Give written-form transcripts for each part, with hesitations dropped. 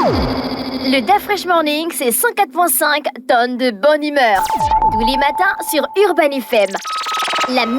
Le DaFresh Morning, c'est 104.5 tonnes de bonne humeur. Tous les matins sur Urban FM.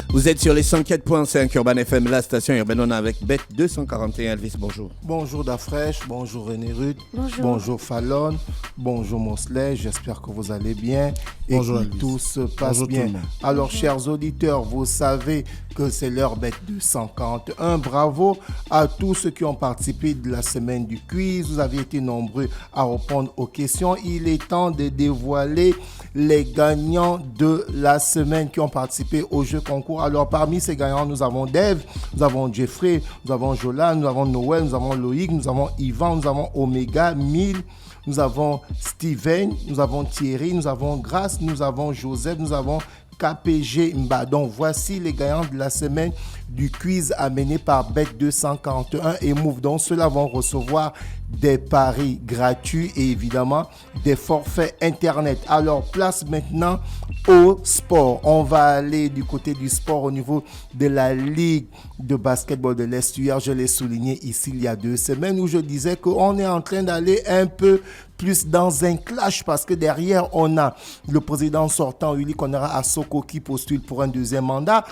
Vous êtes sur les 104.5 Urban FM, la station urbaine. On est avec Bête 241. Elvis, bonjour. Bonjour DaFresh, bonjour René Ruth, Bonjour Fallon, bonjour Mosley, j'espère que vous allez bien et Bonjour, que Elvis. tout se passe Bonjour bien. tout le monde. Alors chers auditeurs, vous savez que c'est l'heure Bête 241. Bravo à tous ceux qui ont participé de la semaine du quiz. Vous avez été nombreux à répondre aux questions. Il est temps de dévoiler les gagnants de la semaine qui ont participé au jeu concours. Alors parmi ces gagnants, nous avons Dave, nous avons Jeffrey, nous avons Jolan, nous avons Noël, nous avons Loïc, nous avons Yvan, nous avons Omega, 1000, nous avons Steven, nous avons Thierry, nous avons Grace, nous avons Joseph, nous avons KPG Mba. Donc voici les gagnants de la semaine du quiz amené par Bec 241 et Move. Donc ceux-là vont recevoir des paris gratuits et évidemment des forfaits internet. Alors place maintenant au sport. On va aller du côté du sport au niveau de la Ligue de basketball de l'Estuaire. Je l'ai souligné ici il y a 2 semaines où je disais qu'on est en train d'aller un peu plus dans un clash parce que derrière on a le président sortant Uli Konara Asoko qui postule pour un 2e mandat.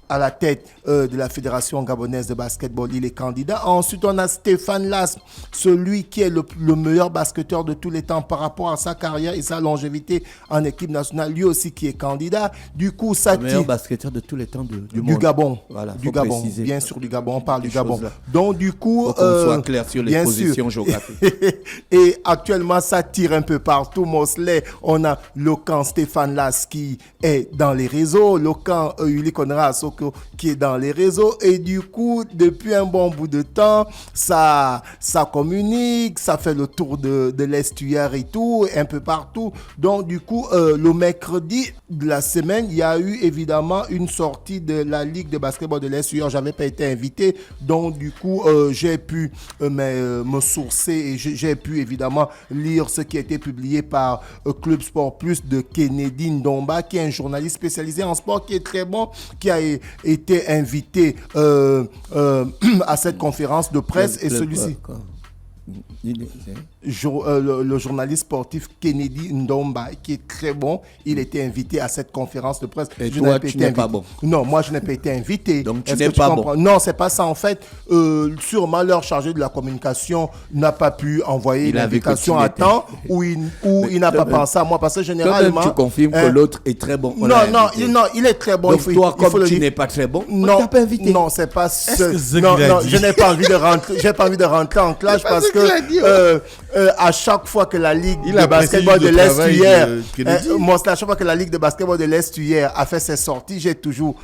À la tête de la Fédération gabonaise de basketball, il est candidat. Ensuite, on a Stéphane Las, celui qui est le meilleur basketteur de tous les temps par rapport à sa carrière et sa longévité en équipe nationale, lui aussi qui est candidat. Du coup, ça Le meilleur basketteur de tous les temps du monde. du Gabon. Voilà, du faut Gabon, préciser. bien sûr du Gabon, on parle du Des Gabon. choses-là. Donc du coup, Faut qu'on soit clair sur les bien positions sûr. géographiques. Et actuellement, ça tire un peu partout. Mosley, on a le camp Stéphane Las qui est dans les réseaux, le camp Uli Konara Asoko qui est dans les réseaux. Et du coup, depuis un bon bout de temps, ça communique, ça fait le tour de l'Estuaire et tout, un peu partout. Donc du coup, le mercredi de la semaine, il y a eu évidemment une sortie de la Ligue de basketball de l'Estuaire. J'avais pas été invité, donc du coup, j'ai pu me sourcer et j'ai pu évidemment lire ce qui a été publié par Club Sport Plus de Kennedy Ndomba, qui est un journaliste spécialisé en sport qui est très bon, qui a été invité à cette conférence de presse et celui-ci. Le journaliste sportif Kennedy Ndomba, qui est très bon, il était invité à cette conférence de presse. Et toi, tu n'es pas bon. Non, moi, je n'ai pas été invité. Donc, tu n'es pas bon. Non, c'est pas ça. En fait, sûrement, leur chargé de la communication n'a pas pu envoyer l'invitation à temps ou il n'a pas pensé à moi. Parce que généralement... tu confirmes que l'autre est très bon. Non, il est très bon. Donc, toi, comme tu n'es pas très bon, on t'a pas invité. Non, c'est pas ce... Non, je n'ai pas envie de rentrer. J'ai pas envie de rentrer en clash parce que à chaque fois que la Ligue de basketball de l'Estuaire, à chaque fois que la Ligue de basketball de l'Estuaire a fait ses sorties, j'ai toujours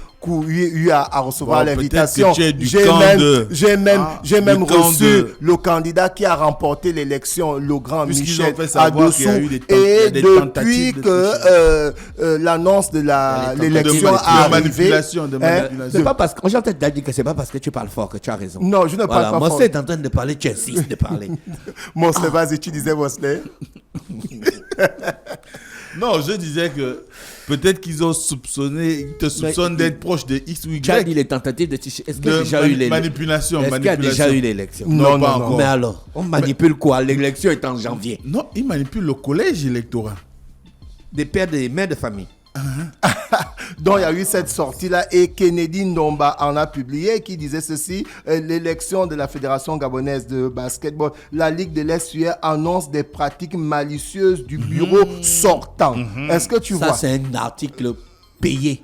eu à recevoir l'invitation. J'ai même reçu le candidat qui a remporté l'élection, le grand Michel Adossou. Et depuis que l'annonce de l'élection a arrivé, c'est pas parce que j'ai en tête dit que c'est pas parce que tu parles fort que tu as raison. Non, je ne parle pas fort. Moi, c'est en train de parler, tu insistes de parler. Mosley, vas-y, tu disais Mosley. Non, je disais que peut-être qu'ils ont soupçonné, ils te soupçonnent d'être proche de X ou Y. Tu as dit les tentatives de Est-ce qu'il y a déjà eu l'élection? Manipulation. Est-ce qu'il y a déjà eu l'élection? Non, pas encore. Mais alors, on manipule quoi? L'élection est en janvier. Non, ils manipulent le collège électoral. Des pères, des mères de famille. Donc il y a eu cette sortie-là et Kennedy Ndomba en a publié qui disait ceci: l'élection de la Fédération gabonaise de basketball, la Ligue de l'Estuaire annonce des pratiques malicieuses du bureau sortant. Est-ce que tu vois? Ça, c'est un article payé.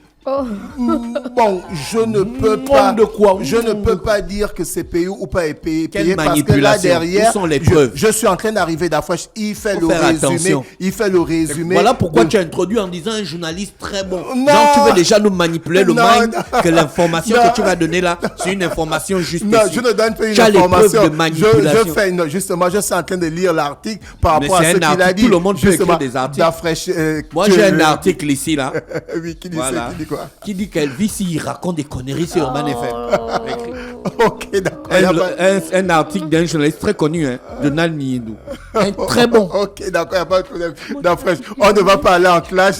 Bon, je ne peux pas. De quoi? Je ne peux pas dire que c'est payé ou pas payé. Quelle parce que là derrière, où sont les preuves? Je suis en train d'arriver d'Afresh. Il fait le résumé. Voilà pourquoi tu as introduit en disant un journaliste très bon. Non. Donc tu veux déjà nous manipuler le mind que l'information Non. que tu vas donner là, c'est une information juste. Non, je ne donne pas une tu as information. les preuves de manipulation. Justement, je suis en train de lire l'article par Mais rapport à c'est ce un qu'il a article, dit. tout le monde peut Justement, écrire des articles. d'Afresh, Moi j'ai un article ici là. Oui, qui dit Voilà. ça, qui dit quoi? Qui dit qu'Elvis il raconte des conneries sur Urban FM. Écrit. Ok, d'accord. Y a pas- Un article d'un journaliste très connu, hein, Donald Niedou. Très bon. Ok, d'accord, il n'y a pas de problème. Non, frère, on ne va pas aller en clash.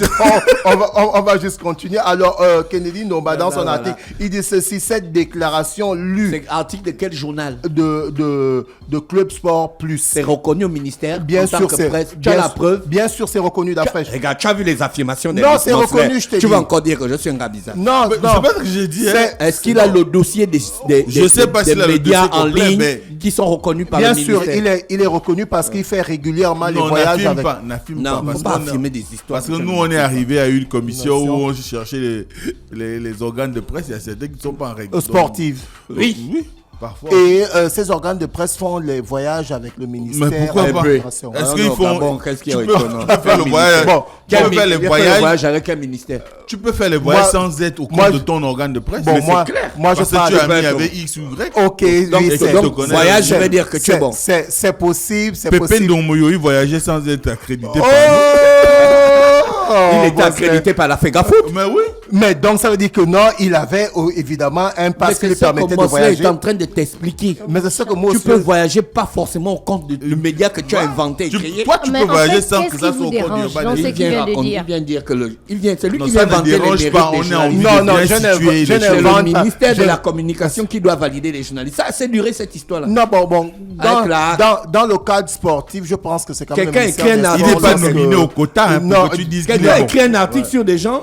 On va juste continuer. Alors, Kennedy Nomba, dans son article, il dit ceci, cette déclaration lue C'est article de quel journal? de Club Sport Plus. C'est reconnu au ministère. Bien en tant sûr, que c'est presse. Tu as la preuve. Bien sûr, c'est reconnu d'après. Regarde, tu as vu les affirmations des Non, ministres, c'est mon reconnu, frère. je te Tu dis. vas encore dire que je suis un gars bizarre. Non, C'est non. pas ce que j'ai dit. Hein. Est-ce qu'il a le dossier des Je sais pas des s'il a le médias dossier en complet, ligne mais- qui sont reconnus par Bien le sûr, ministère? il est reconnu parce qu'il fait régulièrement les Non, voyages avec. n'affirme Non, pas. faut Parce pas qu'on a- affirmer des histoires. Parce que nous, on est arrivé à une commission où on cherchait les organes de presse. Il y a certains qui ne sont pas en règle. Sportive. Oui. Parfois. Et ces organes de presse font les voyages avec le ministère. Mais pourquoi de pas? l'immigration. Est-ce Ah qu'ils non, font. Gabon, qu'est-ce qu'il y a Tu peux étonnant? faire le voyage. Bon, Tu peux faire les Il a fait le voyages. voyage avec un ministère. Tu peux faire les voyages Moi- sans être au moi, compte de ton organe de presse. Bon, Mais moi, c'est clair. moi, je Parce que parle tu as de- mis avec X ou Y. Ok, Donc, oui, c'est- donc, connais, voyage, je c'est- vais dire que tu es bon. C'est possible, c'est Pépin possible. Domoyo, il voyageait sans être accrédité Oh, par Il était bon, accrédité par la FEGAFOOT. nous. Mais oui. Mais donc, ça veut dire que non, il avait évidemment un Mais pass qui c'est lui ça que permettait de Mosley voyager. est en train de t'expliquer. Mais c'est ça que moi Tu aussi. peux voyager pas forcément au compte du média que tu as inventé et créé. Toi, tu Mais peux en voyager fait, sans que qu'est-ce ça qui soit vous au compte dérange du dans ce urbanisme. qu'il vient de il dire? vient dire que c'est lui Non, qui ça vient ne inventer les dérange mérites pas, des on est en journalistes. Non, non, bien je situé, n'invente les C'est pas. le ministère de Je- la communication qui doit valider les journalistes. Ça, c'est duré cette histoire-là. Non, bon, Avec la- dans le cadre sportif, je pense que c'est quand même. Quelqu'un le ministère écrit un des article. Il n'est Sports pas lorsque- nominé au quota hein, Non, pour que tu dises qu'il Quelqu'un est bon. écrit un article sur des gens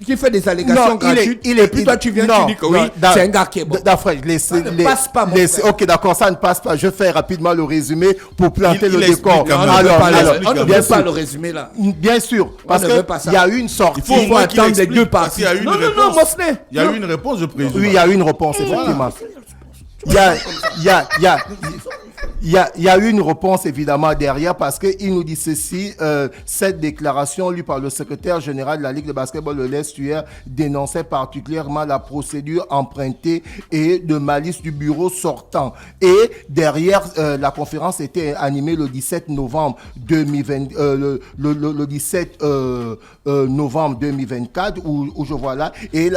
qui fait des allégations Non, gratuites. Et puis toi, tu viens, tu dis que oui, c'est un gars qui est bon. D'après, ne passe pas, mon frère. ok, d'accord, ça ne passe pas. Je fais rapidement le résumé pour planter Il le explique décor. quand même. On ne veut pas Alors, le- on ne bien veut pas sûr. le résumer là. Bien sûr, parce ne veut pas ça. qu'il y a eu une sortie. Il faut au moins qu'il attendre les explique deux parce parties. qu'il y a eu une Non, non, réponse. non, Mosley. Il y a eu une réponse, je présume. Oui, il y a eu une réponse, effectivement. Il y a eu une réponse évidemment derrière parce qu'il nous dit ceci, cette déclaration lue par le secrétaire général de la Ligue de basketball de l'Est hier dénonçait particulièrement la procédure empruntée et de malice du bureau sortant. Et derrière, la conférence était animée le 17 novembre 2020, le 17 novembre 2024 où je vois là. Et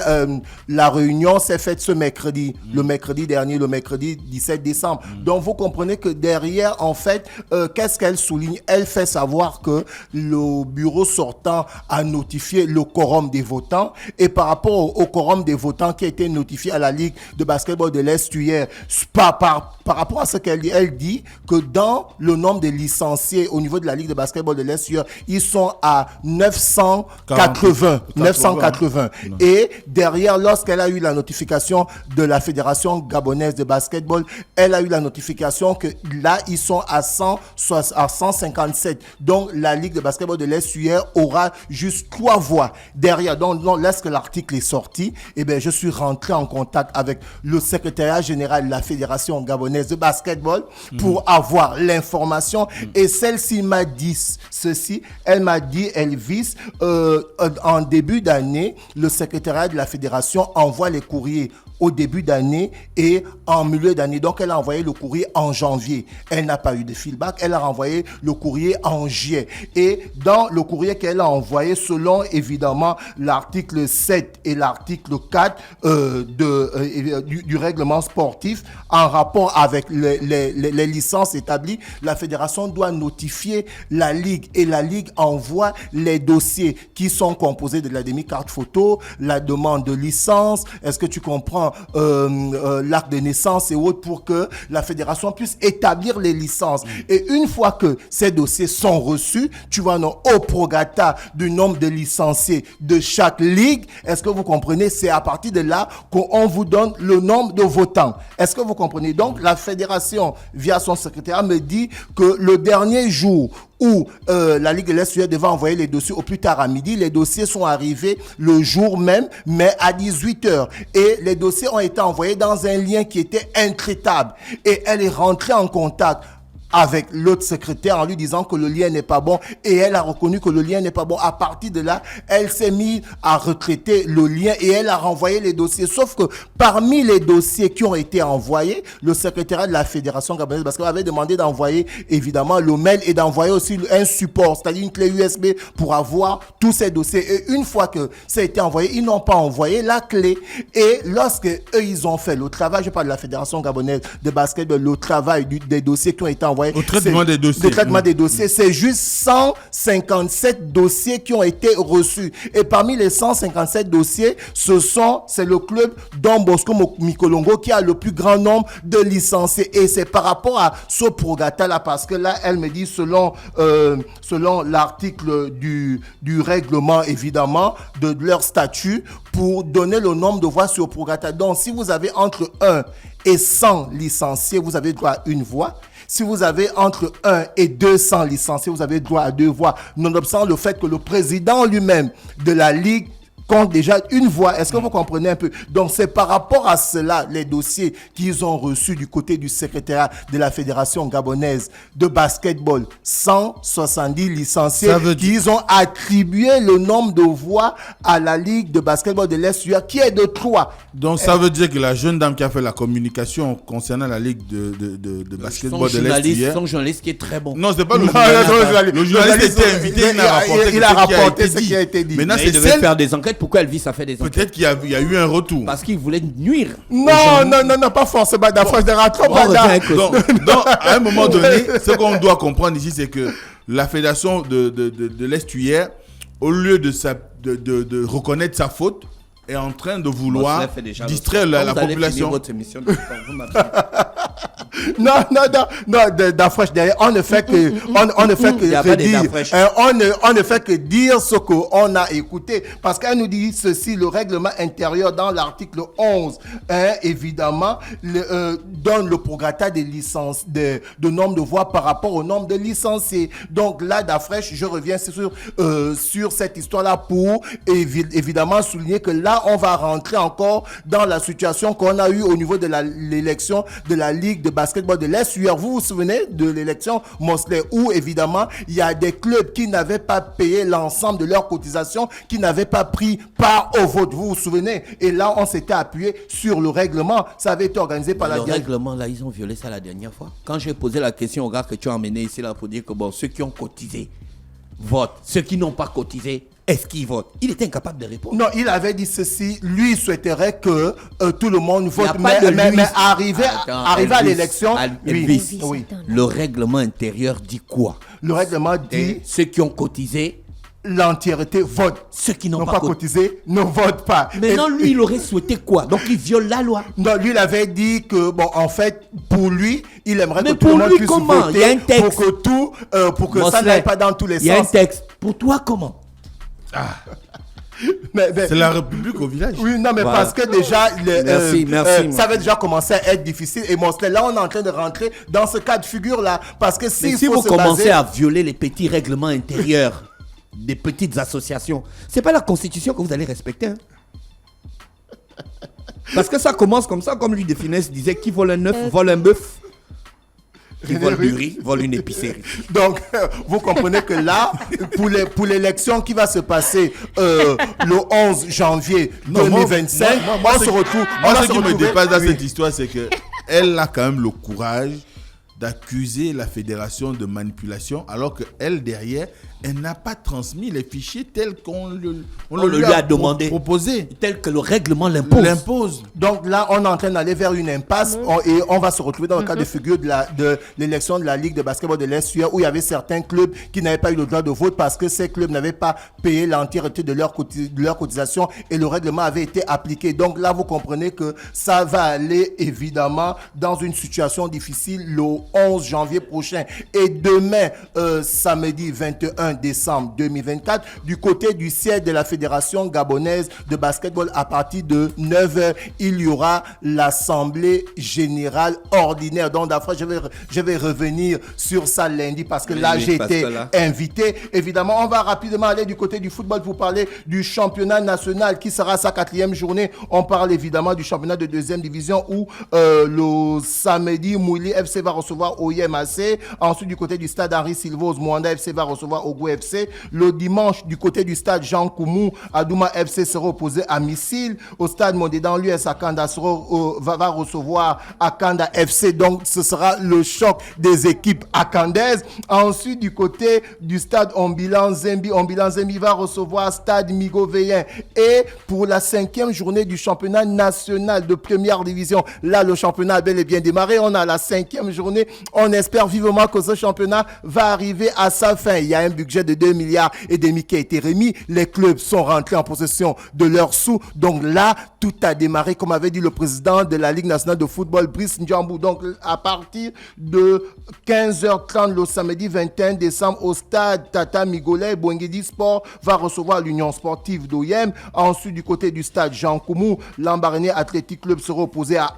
la réunion s'est faite ce mercredi, le mercredi dernier, le mercredi 17 décembre. Donc vous comprenez que derrière, en fait, qu'est-ce qu'elle souligne? Elle fait savoir que le bureau sortant a notifié le quorum des votants et par rapport au quorum des votants qui a été notifié à la Ligue de basketball de l'Est hier, par rapport à ce qu'elle dit, elle dit que dans le nombre de licenciés au niveau de la Ligue de basketball de l'Est hier, ils sont à 980. 980. Et derrière, lorsqu'elle a eu la notification de la Fédération gabonaise de basketball, elle a eu la notification que là, ils sont à 157. Donc, la Ligue de basketball de l'Est hier aura juste 3 voix derrière. Donc, lorsque l'article est sorti, eh bien, je suis rentré en contact avec le secrétariat général de la Fédération gabonaise de basketball pour avoir l'information. Et celle-ci m'a dit ceci. Elle m'a dit, Elvis, en début d'année, le secrétariat de la Fédération envoie les courriers au début d'année et en milieu d'année. Donc, elle a envoyé le courrier en janvier. Elle n'a pas eu de feedback. Elle a renvoyé le courrier en juillet. Et dans le courrier qu'elle a envoyé, selon évidemment l'article 7 et l'article 4 du règlement sportif, en rapport avec les licences établies, la fédération doit notifier la Ligue et la Ligue envoie les dossiers qui sont composés de la demi-carte photo, la demande de licence, est-ce que tu comprends, l'acte de naissance et autres pour que la fédération puisse établir les licences. Et une fois que ces dossiers sont reçus, tu vas au prorata du nombre de licenciés de chaque ligue. Est-ce que vous comprenez? C'est à partir de là qu'on vous donne le nombre de votants. Est-ce que vous comprenez? Donc, la fédération, via son secrétaire, me dit que le dernier jour où la Ligue de l'Est devait envoyer les dossiers au plus tard à midi, les dossiers sont arrivés le jour même, mais à 18h. Et les dossiers ont été envoyés dans un lien qui était intraitable. Et elle est rentrée en contact avec l'autre secrétaire en lui disant que le lien n'est pas bon et elle a reconnu que le lien n'est pas bon. À partir de là, elle s'est mise à retraiter le lien et elle a renvoyé les dossiers. Sauf que parmi les dossiers qui ont été envoyés, le secrétariat de la Fédération gabonaise parce qu'elle avait demandé d'envoyer évidemment le mail et d'envoyer aussi un support, c'est-à-dire une clé USB pour avoir tous ces dossiers. Et une fois que ça a été envoyé, ils n'ont pas envoyé la clé. Et lorsque eux, ils ont fait le travail, je parle de la Fédération gabonaise de basketball, le travail des dossiers qui ont été envoyés. Au traitement des dossiers. Le traitement des dossiers, c'est juste 157 dossiers qui ont été reçus. Et parmi les 157 dossiers, c'est le club Don Bosco Mikolongo qui a le plus grand nombre de licenciés. Et c'est par rapport à ce Progata là, parce que là, elle me dit selon l'article du règlement, évidemment, de leur statut, pour donner le nombre de voix sur Progata. Donc, si vous avez entre 1 et 100 licenciés, vous avez droit à une voix. Si vous avez entre 1 et 200 licenciés, vous avez droit à 2 voix. Nonobstant le fait que le président lui-même de la Ligue compte déjà une voix. Est-ce que vous comprenez un peu? Donc, c'est par rapport à cela, les dossiers qu'ils ont reçus du côté du secrétariat de la Fédération gabonaise de basketball. 170 licenciés qu'ils ont attribué le nombre de voix à la Ligue de basketball de l'Est qui est de 3. Donc, ça veut dire que la jeune dame qui a fait la communication concernant la Ligue de basketball de l'Est son journaliste qui est très bon. Non, c'est pas le journaliste. Le journaliste était invité, il a rapporté ce qui a été dit. Maintenant, il devait faire des enquêtes. Pourquoi Elvis a fait des enquêtes? Peut-être qu'il y a eu un retour. Parce qu'il voulait nuire. Non, pas forcément. Donc, à un moment donné, ce qu'on doit comprendre ici, c'est que la fédération de l'Estuaire, au lieu de reconnaître sa faute, est en train de vouloir distraire la population. Non, Dafresh derrière, on ne fait que dire ce qu'on a écouté, parce qu'elle nous dit ceci: le règlement intérieur dans l'article 11, évidemment, donne le prograta des licences, de nombre de voix par rapport au nombre de licenciés. Donc là, Dafresh, je reviens sur cette histoire-là pour évidemment souligner que là, on va rentrer encore dans la situation qu'on a eue au niveau de l'élection de la Ligue de basketball de l'Est. Vous vous souvenez de l'élection Mosley où évidemment il y a des clubs qui n'avaient pas payé l'ensemble de leurs cotisations, qui n'avaient pas pris part au vote. Vous vous souvenez? Et là, on s'était appuyé sur le règlement. Ça avait été organisé par le règlement, là, ils ont violé ça la dernière fois. Quand j'ai posé la question au gars que tu as emmené ici là pour dire que bon, ceux qui ont cotisé votent, ceux qui n'ont pas cotisé, est-ce qu'il vote? Il était incapable de répondre. Non, il avait dit ceci. Lui souhaiterait que tout le monde vote. Mais arrivé à l'élection, oui. Le règlement intérieur dit quoi? Le règlement dit ceux qui ont cotisé, l'entièreté vote. Ceux qui n'ont pas cotisé ne votent pas. Maintenant, lui, il aurait souhaité quoi? Donc, il viole la loi. Non, lui, il avait dit que, bon, en fait, pour lui, il aimerait que tout le monde puisse voter. Il y a un texte. Pour que ça n'aille pas dans tous les sens. Il y a un texte. Pour toi, comment? C'est la République au village. Oui, non, mais voilà. Parce que déjà, merci, ça avait déjà commencé à être difficile. Et là, on est en train de rentrer dans ce cas de figure-là. Parce que si vous commencez à violer les petits règlements intérieurs des petites associations, c'est pas la Constitution que vous allez respecter. Hein? Parce que ça commence comme ça, comme lui de Finesse disait: qui vole un œuf, vole un bœuf. Qui vole du riz, vole une épicerie. Donc, vous comprenez que là, pour l'élection qui va se passer le 11 janvier 2025, on se retrouve. Moi, ce qui me dépasse dans cette histoire, c'est qu'elle a quand même le courage d'accuser la fédération de manipulation, alors qu'elle, derrière, elle n'a pas transmis les fichiers tels qu'on le lui a demandé, proposé, tel que le règlement l'impose. Donc là, on est en train d'aller vers une impasse et on va se retrouver dans le cas de figure de l'élection de la Ligue de basketball de l'Est où il y avait certains clubs qui n'avaient pas eu le droit de vote parce que ces clubs n'avaient pas payé l'entièreté de leur cotisation et le règlement avait été appliqué. Donc là, vous comprenez que ça va aller évidemment dans une situation difficile le 11 janvier prochain. Et demain, samedi 21 21 décembre 2024. Du côté du siège de la Fédération gabonaise de basketball, à partir de 9h, il y aura l'Assemblée générale ordinaire. Donc, d'après, je vais revenir sur ça lundi parce que là, j'ai été invité. Évidemment, on va rapidement aller du côté du football pour parler du championnat national qui sera sa 4e journée. On parle évidemment du championnat de 2e division où le samedi, Mouli FC va recevoir OIMAC. Ensuite, du côté du stade Henri Silvos, Mwanda FC va recevoir Ogo FC. Le dimanche, du côté du stade Jean Koumou, Adouma FC sera opposé à Missile. Au stade Mondédan, l'US Akanda va recevoir Akanda FC. Donc, ce sera le choc des équipes akandaises. Ensuite, du côté du stade Ombilan Zembi va recevoir stade Migoveyen. Et pour la 5e journée du championnat national de première division, là, le championnat a bel et bien démarré. On a la 5e journée. On espère vivement que ce championnat va arriver à sa fin. Il y a un budget de 2,5 milliards qui a été remis. Les clubs sont rentrés en possession de leurs sous. Donc là, tout a démarré, comme avait dit le président de la Ligue nationale de football, Brice Ndjambou. Donc, à partir de 15h30 le samedi 21 décembre au stade Tata Migolay, Bouengedi Sport va recevoir l'Union sportive d'OIM. Ensuite, du côté du stade Jean Koumou, l'Ambaréné Athletic Club sera opposé à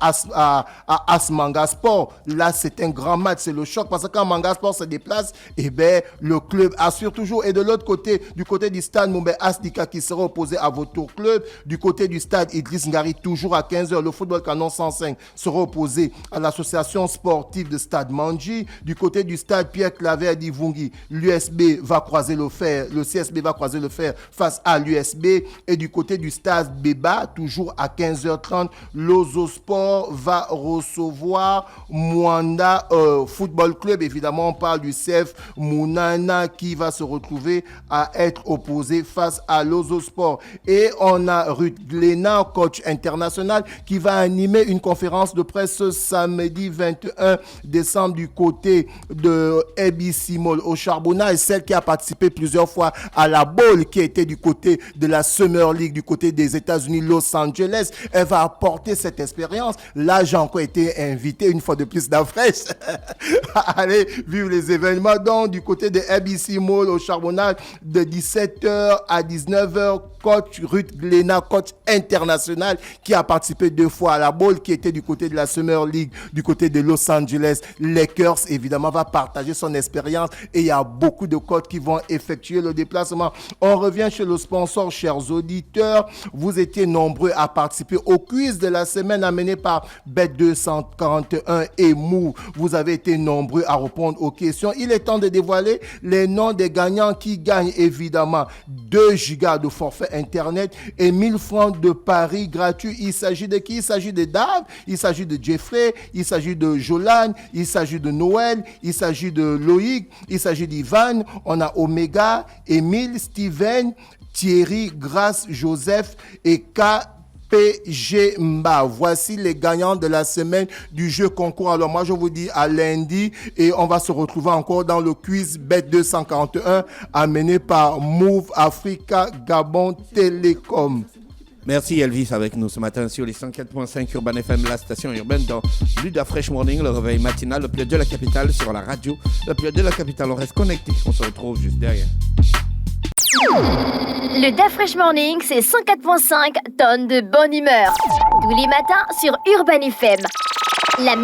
Asmanga Sport. Là, c'est un grand match, c'est le choc parce que quand Manga Sport se déplace, le club assure toujours. Et de l'autre côté, du côté du stade Moumbe Astika qui sera opposé à Vautour Club, du côté du stade Idriss Ngari, toujours à 15h, le football Canon 105 sera opposé à l'association sportive de Stade Mandji. Du côté du stade Pierre Claver d'Ivungi, l'USB va croiser le fer, le CSB va croiser le fer face à l'USB. Et du côté du stade Béba, toujours à 15h30, l'Ozo Sport va recevoir Mwanda Football Club. Évidemment, on parle du CF Mounana qui va se retrouver à être opposé face à l'Ozo Sport. Et on a Ruth Glénat, coach international, qui va animer une conférence de presse ce samedi 21 décembre du côté de ABC Mall au Charbonnat, et celle qui a participé plusieurs fois à la bowl qui était du côté de la Summer League du côté des États-Unis, Los Angeles. Elle va apporter cette expérience. Là, j'ai encore été invité une fois de plus d'Afresh à aller vivre les événements. Donc, du côté de ABC Mall au Charbonnat, de 17h à 19h, coach Ruth Glénat, coach international, qui a participé 2 fois à la bowl, qui était du côté de la Summer League, du côté de Los Angeles Lakers, évidemment, va partager son expérience, et il y a beaucoup de coachs qui vont effectuer le déplacement. On revient chez le sponsor, chers auditeurs. Vous étiez nombreux à participer au quiz de la semaine amené par Bet241 et Mou. Vous avez été nombreux à répondre aux questions. Il est temps de dévoiler les noms des gagnants qui gagnent évidemment 2 gigas de forfait Internet et 1000 francs de paris gratuits. Il s'agit de qui? Il s'agit de Dave, il s'agit de Jeffrey, il s'agit de Jolan, il s'agit de Noël, il s'agit de Loïc, il s'agit d'Ivan, on a Omega, Émile, Steven, Thierry, Grace, Joseph et KPG Mba. Voici les gagnants de la semaine du jeu concours. Alors moi je vous dis à lundi et on va se retrouver encore dans le quiz Bet241 amené par Move Africa Gabon Télécom. Merci Elvis avec nous ce matin sur les 104.5 Urban FM, la station urbaine dans Luda Fresh Morning, le réveil matinal, le pilote de la capitale sur la radio. Le pilote de la capitale, on reste connecté, on se retrouve juste derrière. Le Da Fresh Morning, c'est 104.5 tonnes de bonne humeur. Tous les matins sur Urban FM. La